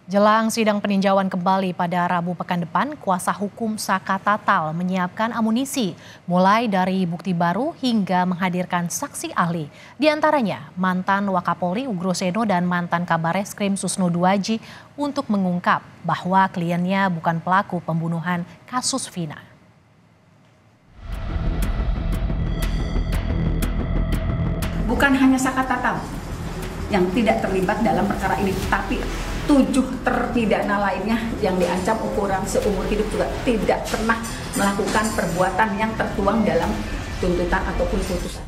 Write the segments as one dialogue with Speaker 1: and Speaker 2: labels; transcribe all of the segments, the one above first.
Speaker 1: Jelang sidang peninjauan kembali pada Rabu pekan depan, kuasa hukum Saka Tatal menyiapkan amunisi, mulai dari bukti baru hingga menghadirkan saksi ahli. Di antaranya mantan Wakapolri Ugro Seno dan mantan Kabareskrim Susno Duaji untuk mengungkap bahwa kliennya bukan pelaku pembunuhan kasus Vina.
Speaker 2: Bukan hanya Saka Tatal yang tidak terlibat dalam perkara ini, tapi 7 terpidana lainnya yang diancam ukuran seumur hidup juga tidak pernah melakukan perbuatan yang tertuang dalam tuntutan ataupun putusan.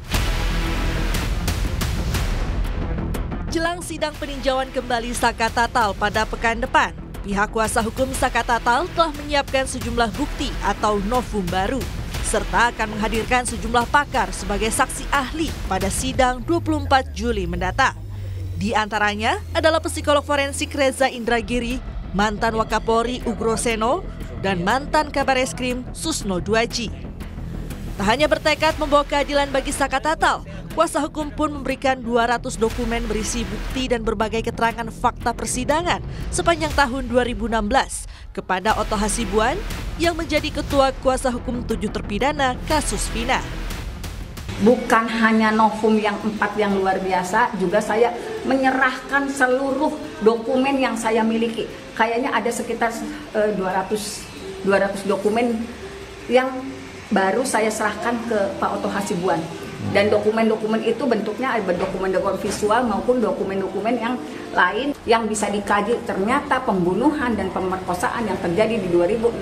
Speaker 3: Jelang sidang peninjauan kembali Saka Tatal pada pekan depan, pihak kuasa hukum Saka Tatal telah menyiapkan sejumlah bukti atau novum baru, serta akan menghadirkan sejumlah pakar sebagai saksi ahli pada sidang 24 Juli mendatang. Di antaranya adalah psikolog forensik Reza Indragiri, mantan Wakapolri Ugro Seno, dan mantan Kabareskrim Susno Duaji. Tak hanya bertekad membawa keadilan bagi Saka Tatal, kuasa hukum pun memberikan 200 dokumen berisi bukti dan berbagai keterangan fakta persidangan sepanjang tahun 2016 kepada Otto Hasibuan yang menjadi ketua kuasa hukum 7 terpidana kasus Vina.
Speaker 2: Bukan hanya novum yang 4 yang luar biasa, juga saya menyerahkan seluruh dokumen yang saya miliki. Kayaknya ada sekitar 200 dokumen yang baru saya serahkan ke Pak Otto Hasibuan. Dan dokumen-dokumen itu bentuknya ada dokumen-dokumen visual maupun dokumen-dokumen yang lain yang bisa dikaji. Ternyata pembunuhan dan pemerkosaan yang terjadi di 2016,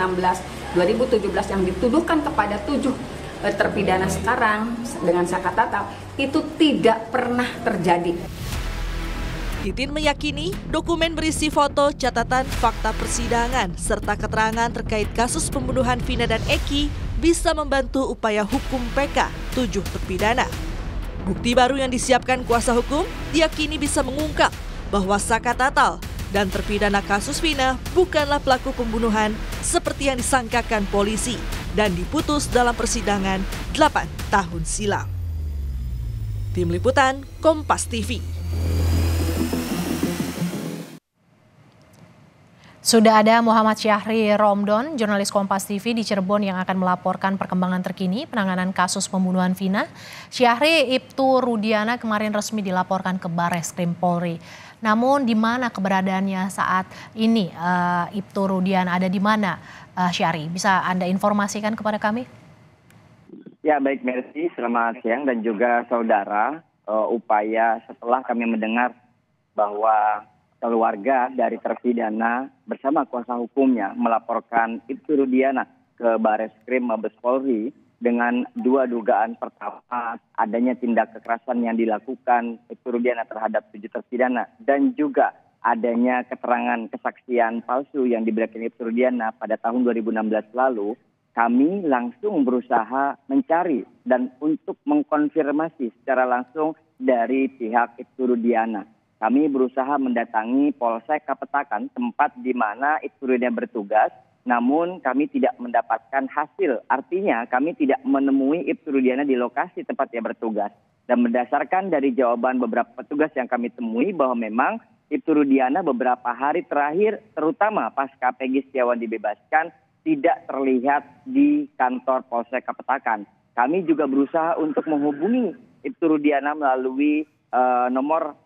Speaker 2: 2017 yang dituduhkan kepada 7 terpidana sekarang dengan Saka Tatal itu tidak pernah terjadi.
Speaker 3: Titin meyakini dokumen berisi foto, catatan, fakta persidangan, serta keterangan terkait kasus pembunuhan Vina dan Eki bisa membantu upaya hukum PK 7 terpidana. Bukti baru yang disiapkan kuasa hukum diyakini bisa mengungkap bahwa Saka Tatal dan terpidana kasus Vina bukanlah pelaku pembunuhan seperti yang disangkakan polisi dan diputus dalam persidangan 8 tahun silam. Tim Liputan Kompas TV.
Speaker 1: Sudah ada Muhammad Syahri Romdon, jurnalis Kompas TV di Cirebon yang akan melaporkan perkembangan terkini penanganan kasus pembunuhan Vina. Syahri, Ibtu Rudiana kemarin resmi dilaporkan ke Bareskrim Polri. Namun di mana keberadaannya saat ini? Ibtu Rudiana ada di mana? Syahri, bisa Anda informasikan kepada kami?
Speaker 4: Ya, baik Mercy, selamat siang dan juga saudara. Upaya setelah kami mendengar bahwa keluarga dari terpidana bersama kuasa hukumnya melaporkan Ibtu Rudiana ke Bareskrim Mabes Polri dengan 2 dugaan. Pertama, adanya tindak kekerasan yang dilakukan Ibtu Rudiana terhadap 7 terpidana dan juga adanya keterangan kesaksian palsu yang diberikan Ibtu Rudiana pada tahun 2016 lalu. Kami langsung berusaha mencari dan untuk mengkonfirmasi secara langsung dari pihak Ibtu Rudiana. Kami berusaha mendatangi Polsek Kapetakan, tempat di mana Ibtu Rudiana bertugas, namun kami tidak mendapatkan hasil. Artinya kami tidak menemui Ibtu Rudiana di lokasi tempat ia bertugas. Dan berdasarkan dari jawaban beberapa petugas yang kami temui bahwa memang Ibtu Rudiana beberapa hari terakhir, terutama pasca Peggy Setiawan dibebaskan, tidak terlihat di kantor Polsek Kapetakan. Kami juga berusaha untuk menghubungi Ibtu Rudiana melalui nomor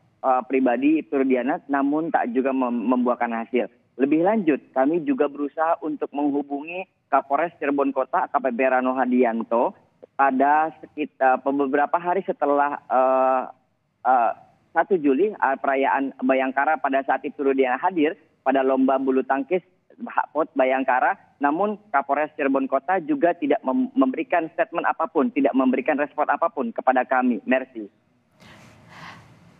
Speaker 4: pribadi Ibtu Rudiana, namun tak juga membuahkan hasil. Lebih lanjut, kami juga berusaha untuk menghubungi Kapolres Cirebon Kota, AKPP Rano Hadianto, pada sekitar beberapa hari setelah 1 Juli, perayaan Bayangkara, pada saat Ibtu Rudiana hadir pada lomba bulu tangkis POT Bayangkara. Namun Kapolres Cirebon Kota juga tidak memberikan statement apapun, tidak memberikan respon apapun kepada kami. Mercy.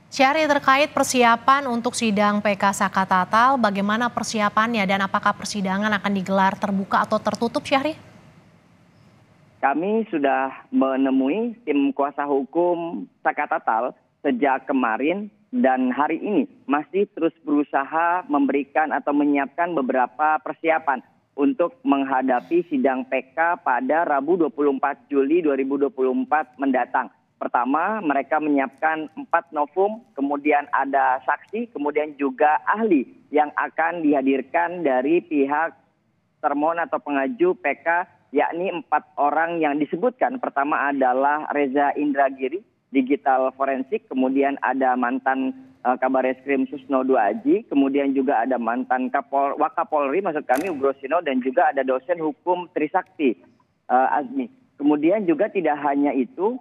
Speaker 1: Syahri, terkait persiapan untuk sidang PK Saka Tatal, bagaimana persiapannya dan apakah persidangan akan digelar terbuka atau tertutup, Syahri?
Speaker 4: Kami sudah menemui tim kuasa hukum Saka Tatal sejak kemarin dan hari ini masih terus berusaha memberikan atau menyiapkan beberapa persiapan untuk menghadapi sidang PK pada Rabu 24 Juli 2024 mendatang. Pertama, mereka menyiapkan 4 novum, kemudian ada saksi, kemudian juga ahli yang akan dihadirkan dari pihak termohon atau pengaju PK, yakni 4 orang yang disebutkan. Pertama adalah Reza Indragiri, digital forensik, kemudian ada mantan Kabareskrim Susno Duaji, kemudian juga ada mantan Wakapolri, maksud kami Ugrosino, dan juga ada dosen hukum Trisakti Azmi. Kemudian juga tidak hanya itu,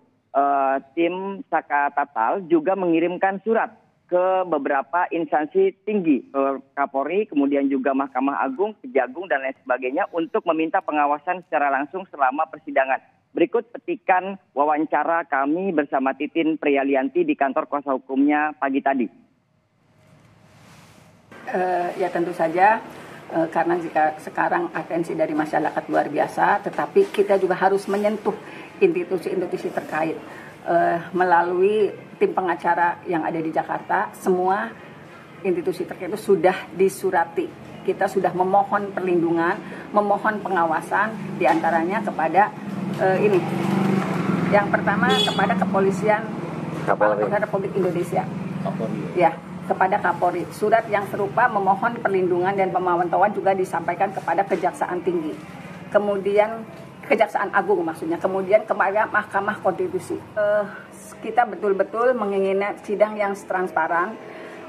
Speaker 4: tim Saka Tatal juga mengirimkan surat ke beberapa instansi tinggi, Kapolri, kemudian juga Mahkamah Agung, Kejagung, dan lain sebagainya untuk meminta pengawasan secara langsung selama persidangan. Berikut petikan wawancara kami bersama Titin Priyalianti di kantor kuasa hukumnya pagi tadi.
Speaker 2: Ya tentu saja, karena jika sekarang atensi dari masyarakat luar biasa, tetapi kita juga harus menyentuh institusi-institusi terkait. Melalui tim pengacara yang ada di Jakarta, semua institusi terkait itu sudah disurati. Kita sudah memohon perlindungan, memohon pengawasan, diantaranya kepada ini. Yang pertama kepada Kepolisian Republik Indonesia. Ya, kepada Kapolri. Surat yang serupa memohon perlindungan dan pemantauan juga disampaikan kepada Kejaksaan Tinggi. Kemudian Kejaksaan Agung maksudnya. Kemudian kepada Mahkamah Konstitusi. Kita betul-betul menginginkan sidang yang transparan.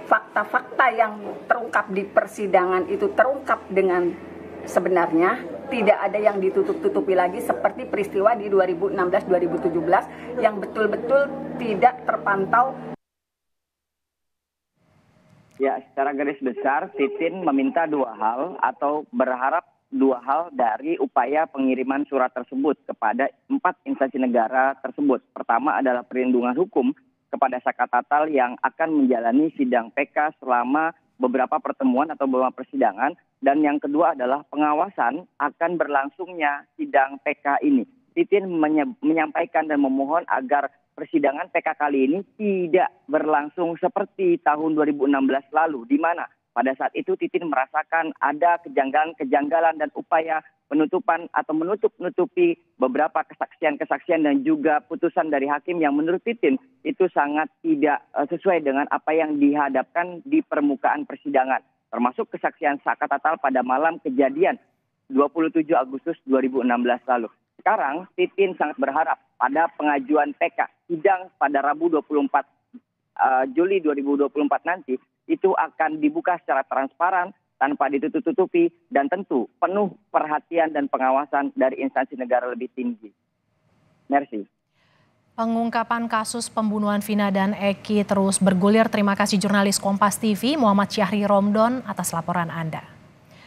Speaker 2: Fakta-fakta yang terungkap di persidangan itu terungkap dengan sebenarnya, tidak ada yang ditutup-tutupi lagi seperti peristiwa di 2016-2017 yang betul-betul tidak terpantau.
Speaker 4: Ya, secara garis besar Titin meminta 2 hal atau berharap 2 hal dari upaya pengiriman surat tersebut kepada 4 instansi negara tersebut. Pertama adalah perlindungan hukum kepada Saka Tatal yang akan menjalani sidang PK selama beberapa pertemuan atau beberapa persidangan. Dan yang kedua adalah pengawasan akan berlangsungnya sidang PK ini. Titin menyampaikan dan memohon agar persidangan PK kali ini tidak berlangsung seperti tahun 2016 lalu, di mana pada saat itu Titin merasakan ada kejanggalan dan upaya penutupan atau menutupi beberapa kesaksian dan juga putusan dari hakim yang menurut Titin itu sangat tidak sesuai dengan apa yang dihadapkan di permukaan persidangan. Termasuk kesaksian Saka Tatal pada malam kejadian 27 Agustus 2016 lalu. Sekarang Titin sangat berharap pada pengajuan PK sidang pada Rabu 24 Juli 2024 nanti itu akan dibuka secara transparan tanpa ditutup-tutupi dan tentu penuh perhatian dan pengawasan dari instansi negara lebih tinggi. Merci.
Speaker 1: Pengungkapan kasus pembunuhan Vina dan Eki terus bergulir. Terima kasih jurnalis Kompas TV Muhammad Syahri Romdon atas laporan Anda.